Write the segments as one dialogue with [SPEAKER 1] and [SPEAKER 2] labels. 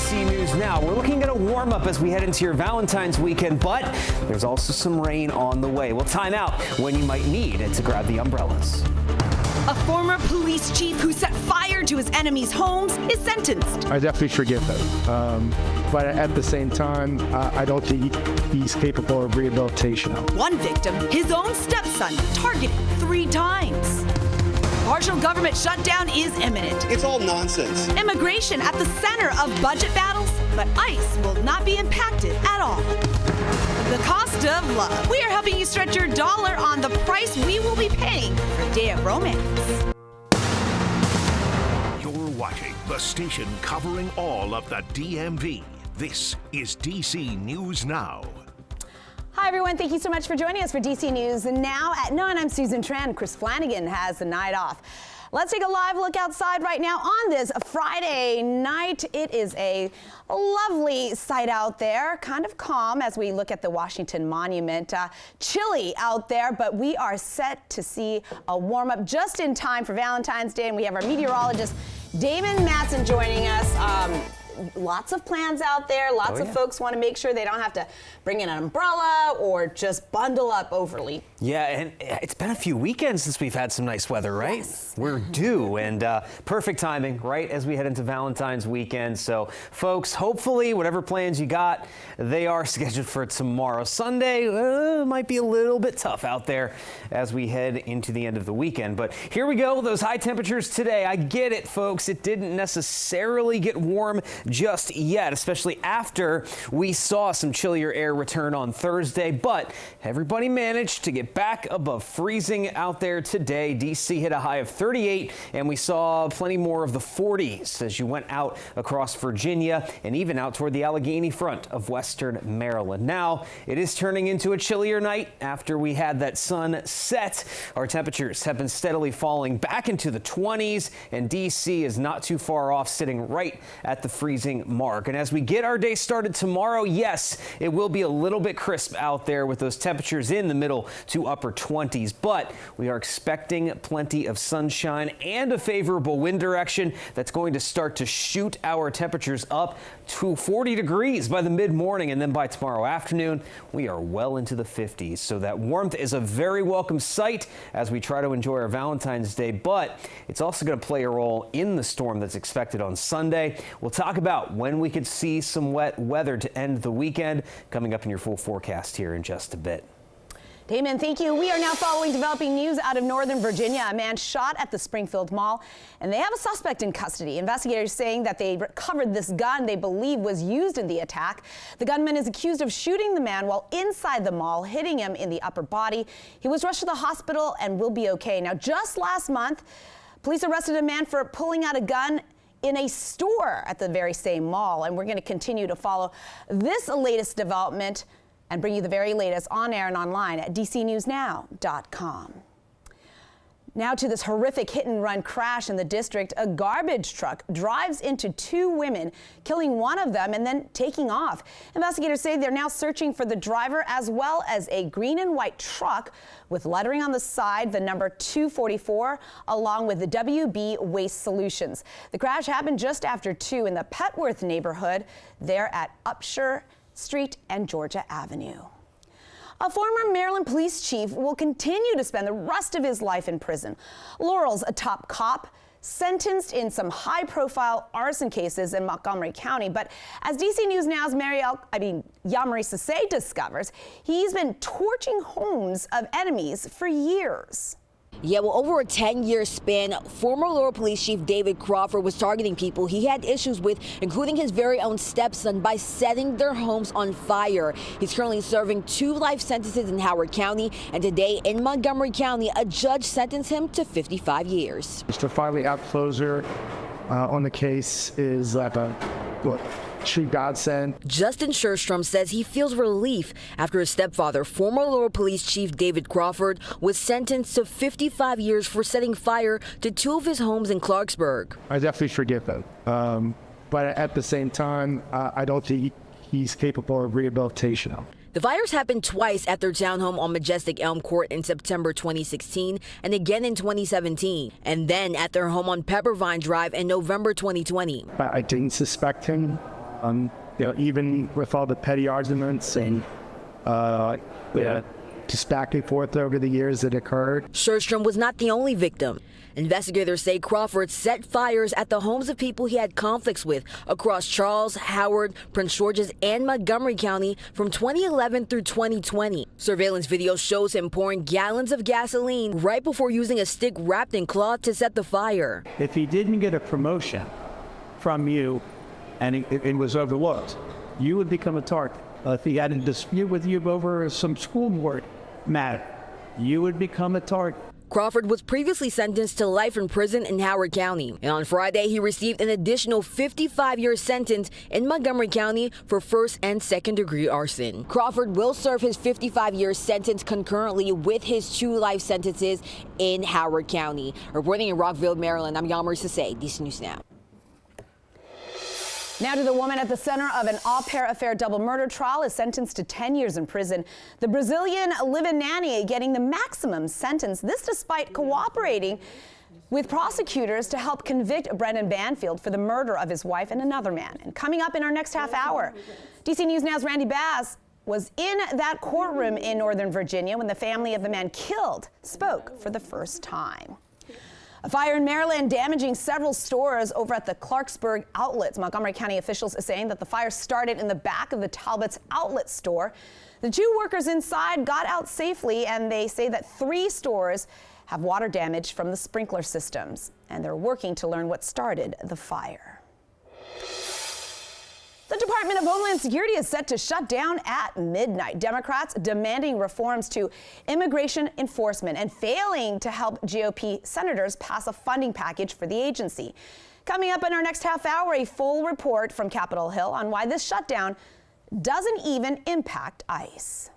[SPEAKER 1] DC News Now. We're looking at a warm-up as we head into your Valentine's weekend, but there's also some rain on the way. We'll time out when you might need to grab the umbrellas.
[SPEAKER 2] A former police chief who set fire to his enemies' homes is sentenced.
[SPEAKER 3] I definitely forgive him. But at the same time, I don't think he's capable of rehabilitation.
[SPEAKER 2] One victim, his own stepson, targeted 3 times. Partial government shutdown is imminent.
[SPEAKER 4] It's all nonsense.
[SPEAKER 2] Immigration at the center of budget battles, but ICE will not be impacted at all. The cost of love. We are helping you stretch your dollar on the price we will be paying for Day of Romance.
[SPEAKER 5] You're watching the station covering all of the DMV. This is DC News Now.
[SPEAKER 6] Hi, everyone. Thank you so much for joining us for DC News Now at 9. I'm Susan Tran. Chris Flanagan has the night off. Let's take a live look outside right now on this Friday night. It is a lovely sight out there, kind of calm as we look at the Washington Monument. Chilly out there, but we are set to see a warm up just in time for Valentine's Day. And we have our meteorologist, David Matson, joining us. Lots of plans out there. Lots of folks want to make sure they don't have to bring in an umbrella or just bundle up overly.
[SPEAKER 1] Yeah, and it's been a few weekends since we've had some nice weather, right?
[SPEAKER 6] Yes.
[SPEAKER 1] We're due, and perfect timing, right, as we head into Valentine's weekend. So, folks, hopefully, whatever plans you got, they are scheduled for tomorrow. Sunday might be a little bit tough out there as we head into the end of the weekend. But here we go, those high temperatures today. I get it, folks. It didn't necessarily get warm just yet, especially after we saw some chillier air return on Thursday, but everybody managed to get back above freezing out there today. DC hit a high of 38, and we saw plenty more of the 40s as you went out across Virginia and even out toward the Allegheny front of western Maryland. Now it is turning into a chillier night after we had that sun set. Our temperatures have been steadily falling back into the 20s, and DC is not too far off, sitting right at the freezing mark. And as we get our day started tomorrow, yes, it will be a little bit crisp out there with those temperatures in the middle to upper 20s, but we are expecting plenty of sunshine and a favorable wind direction that's going to start to shoot our temperatures up to 40 degrees by the mid-morning, and then by tomorrow afternoon, we are well into the 50s. So that warmth is a very welcome sight as we try to enjoy our Valentine's Day, but it's also going to play a role in the storm that's expected on Sunday. We'll talk about when we could see some wet weather to end the weekend coming up in your full forecast here in just a bit.
[SPEAKER 6] Damon, thank you. We are now following developing news out of Northern Virginia. A man shot at the Springfield Mall, and they have a suspect in custody. Investigators saying that they recovered this gun they believe was used in the attack. The gunman is accused of shooting the man while inside the mall, hitting him in the upper body. He was rushed to the hospital and will be okay. Now, just last month, police arrested a man for pulling out a gun in a store at the very same mall, and we're going to continue to follow this latest development and bring you the very latest on air and online at dcnewsnow.com. Now to this horrific hit-and-run crash in the district. A garbage truck drives into 2 women, killing one of them and then taking off. Investigators say they're now searching for the driver as well as a green and white truck with lettering on the side, the number 244, along with the WB Waste Solutions. The crash happened just after 2 in the Petworth neighborhood there at Upshur Street and Georgia Avenue. A former Maryland police chief will continue to spend the rest of his life in prison. Laurel's a top cop, sentenced in some high-profile arson cases in Montgomery County. But as DC News Now's Yamari Sase discovers, he's been torching homes of enemies for years.
[SPEAKER 7] Yeah, well, over a 10-year span, former Laurel Police Chief David Crawford was targeting people he had issues with, including his very own stepson, by setting their homes on fire. He's currently serving 2 life sentences in Howard County, and today in Montgomery County, a judge sentenced him to 55 years.
[SPEAKER 3] The finally out closer on the case is like a true godsend.
[SPEAKER 7] Justin Sherstrom says he feels relief after his stepfather, former Laurel Police Chief David Crawford, was sentenced to 55 years for setting fire to 2 of his homes in Clarksburg.
[SPEAKER 3] I definitely forgive him. But at the same time, I don't think he's capable of rehabilitation.
[SPEAKER 7] The fires happened twice at their townhome on Majestic Elm Court in September 2016 and again in 2017, and then at their home on Peppervine Drive in November 2020.
[SPEAKER 3] I didn't suspect him. Even with all the petty arguments and just back and forth over the years that occurred.
[SPEAKER 7] Sherstrom was not the only victim. Investigators say Crawford set fires at the homes of people he had conflicts with across Charles, Howard, Prince George's, and Montgomery County from 2011 through 2020. Surveillance video shows him pouring gallons of gasoline right before using a stick wrapped in cloth to set the fire.
[SPEAKER 4] If he didn't get a promotion from you and it was overlooked, you would become a target. If he had a dispute with you over some school board matter, you would become a target.
[SPEAKER 7] Crawford was previously sentenced to life in prison in Howard County, and on Friday he received an additional 55-year sentence in Montgomery County for first and second degree arson. Crawford will serve his 55-year sentence concurrently with his 2 life sentences in Howard County. Reporting in Rockville, Maryland, I'm Yamari Sase, DC News Now.
[SPEAKER 6] Now to the woman at the center of an au pair affair double murder trial is sentenced to 10 years in prison. The Brazilian live-in nanny getting the maximum sentence, this despite cooperating with prosecutors to help convict Brendan Banfield for the murder of his wife and another man. And coming up in our next half hour, DC News Now's Randy Bass was in that courtroom in Northern Virginia when the family of the man killed spoke for the first time. A fire in Maryland damaging several stores over at the Clarksburg Outlets. Montgomery County officials are saying that the fire started in the back of the Talbot's outlet store. The 2 workers inside got out safely, and they say that 3 stores have water damage from the sprinkler systems, and they're working to learn what started the fire. The Department of Homeland Security is set to shut down at midnight. Democrats demanding reforms to immigration enforcement and failing to help GOP senators pass a funding package for the agency. Coming up in our next half hour, a full report from Capitol Hill on why this shutdown doesn't even impact ICE.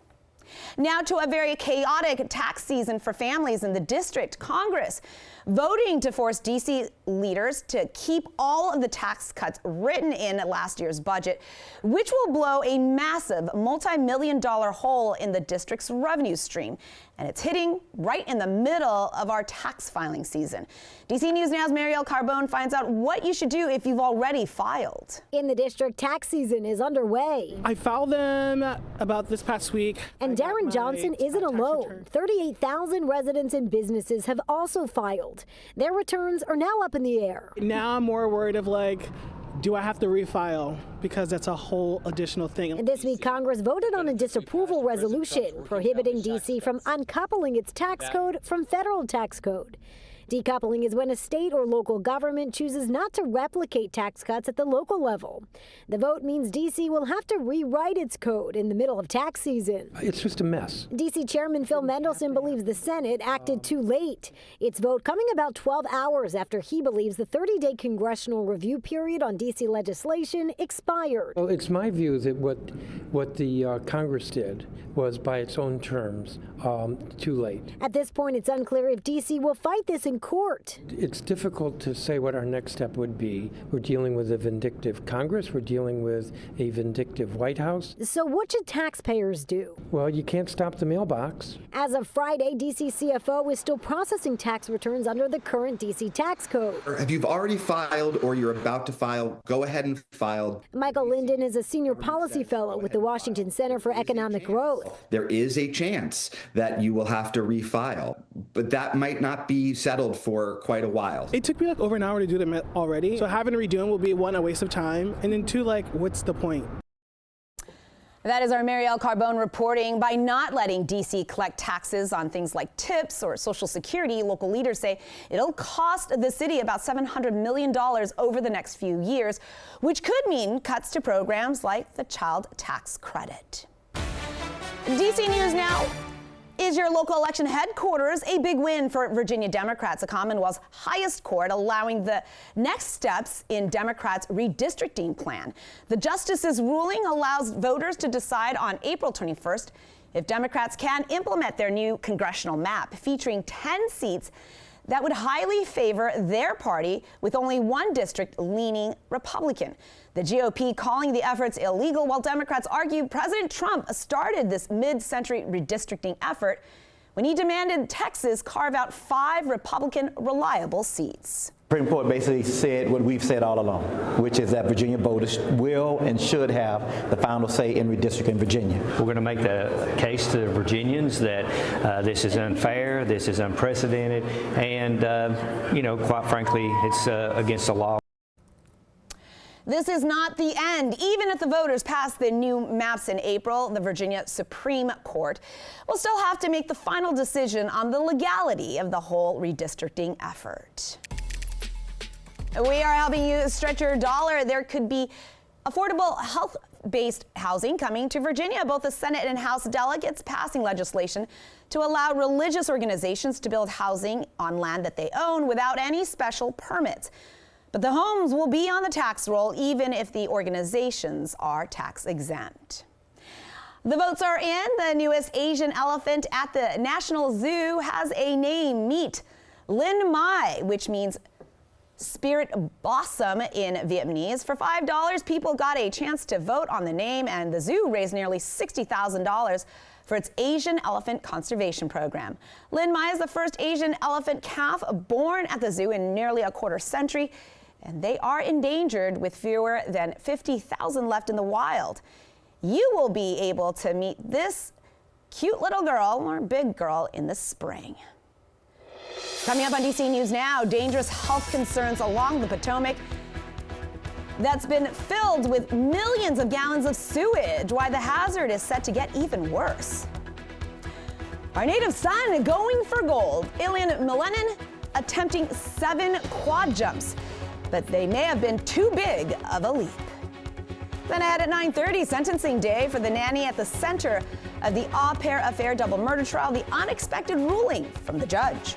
[SPEAKER 6] Now to a very chaotic tax season for families in the district. Congress voting to force D.C. leaders to keep all of the tax cuts written in last year's budget, which will blow a massive multi-million-dollar hole in the district's revenue stream. And it's hitting right in the middle of our tax filing season. DC News Now's Marielle Carbone finds out what you should do if you've already filed.
[SPEAKER 8] In the district, tax season is underway.
[SPEAKER 9] I filed them about this past week.
[SPEAKER 8] And Darren Johnson isn't alone. 38,000 residents and businesses have also filed. Their returns are now up in the air.
[SPEAKER 9] Now I'm more worried of do I have to refile? Because that's a whole additional thing.
[SPEAKER 8] This week, Congress voted on a disapproval resolution prohibiting D.C. from uncoupling its tax code from federal tax code. Decoupling is when a state or local government chooses not to replicate tax cuts at the local level. The vote means D.C. will have to rewrite its code in the middle of tax season.
[SPEAKER 10] It's just a mess.
[SPEAKER 8] D.C. Chairman Phil Mendelson believes the Senate acted too late. Its vote coming about 12 hours after he believes the 30-day congressional review period on D.C. legislation expired.
[SPEAKER 10] Well, it's my view that what the Congress did was, by its own terms, too late.
[SPEAKER 8] At this point, it's unclear if D.C. will fight this in court.
[SPEAKER 10] It's difficult to say what our next step would be. We're dealing with a vindictive Congress. We're dealing with a vindictive White House.
[SPEAKER 8] So what should taxpayers do?
[SPEAKER 10] Well, you can't stop the mailbox.
[SPEAKER 8] As of Friday, D.C. CFO is still processing tax returns under the current D.C. tax code.
[SPEAKER 11] If you've already filed or you're about to file, go ahead and file.
[SPEAKER 8] Michael Linden is a senior policy fellow with the Washington Center for Economic Growth.
[SPEAKER 11] There is a chance that you will have to refile, but that might not be settled for quite a while.
[SPEAKER 9] It took me over an hour to do them already. So having to redo them will be, 1, a waste of time, and then 2, what's the point?
[SPEAKER 6] That is our Marielle Carbone reporting. By not letting D.C. collect taxes on things like tips or Social Security, local leaders say it'll cost the city about $700 million over the next few years, which could mean cuts to programs like the child tax credit. DC News Now. Is your local election headquarters a big win for Virginia Democrats? The Commonwealth's highest court allowing the next steps in Democrats' redistricting plan. The justice's ruling allows voters to decide on April 21st if Democrats can implement their new congressional map featuring 10 seats that would highly favor their party, with only one district leaning Republican. The GOP calling the efforts illegal, while Democrats argue President Trump started this mid-century redistricting effort when he demanded Texas carve out 5 Republican reliable seats.
[SPEAKER 12] Supreme Court basically said what we've said all along, which is that Virginia voters will and should have the final say in redistricting Virginia.
[SPEAKER 13] We're going to make the case to Virginians that this is unfair, this is unprecedented, and, quite frankly, it's against the law.
[SPEAKER 6] This is not the end. Even if the voters pass the new maps in April, the Virginia Supreme Court will still have to make the final decision on the legality of the whole redistricting effort. We are helping you stretch your dollar. There could be affordable health-based housing coming to Virginia. Both the Senate and House delegates passing legislation to allow religious organizations to build housing on land that they own without any special permits. But the homes will be on the tax roll even if the organizations are tax exempt. The votes are in. The newest Asian elephant at the National Zoo has a name. Meet Linh Mai, which means spirit blossom in Vietnamese. For $5, people got a chance to vote on the name, and the zoo raised nearly $60,000 for its Asian elephant conservation program. Linh Mai is the first Asian elephant calf born at the zoo in nearly a quarter century, and they are endangered with fewer than 50,000 left in the wild. You will be able to meet this cute little girl, or big girl, in the spring. Coming up on DC News Now, dangerous health concerns along the Potomac that's been filled with millions of gallons of sewage, why the hazard is set to get even worse. Our native son going for gold. Ilian Milenin attempting 7 quad jumps, but they may have been too big of a leap. Then ahead at 9:30, sentencing day for the nanny at the center of the au pair affair double murder trial, the unexpected ruling from the judge.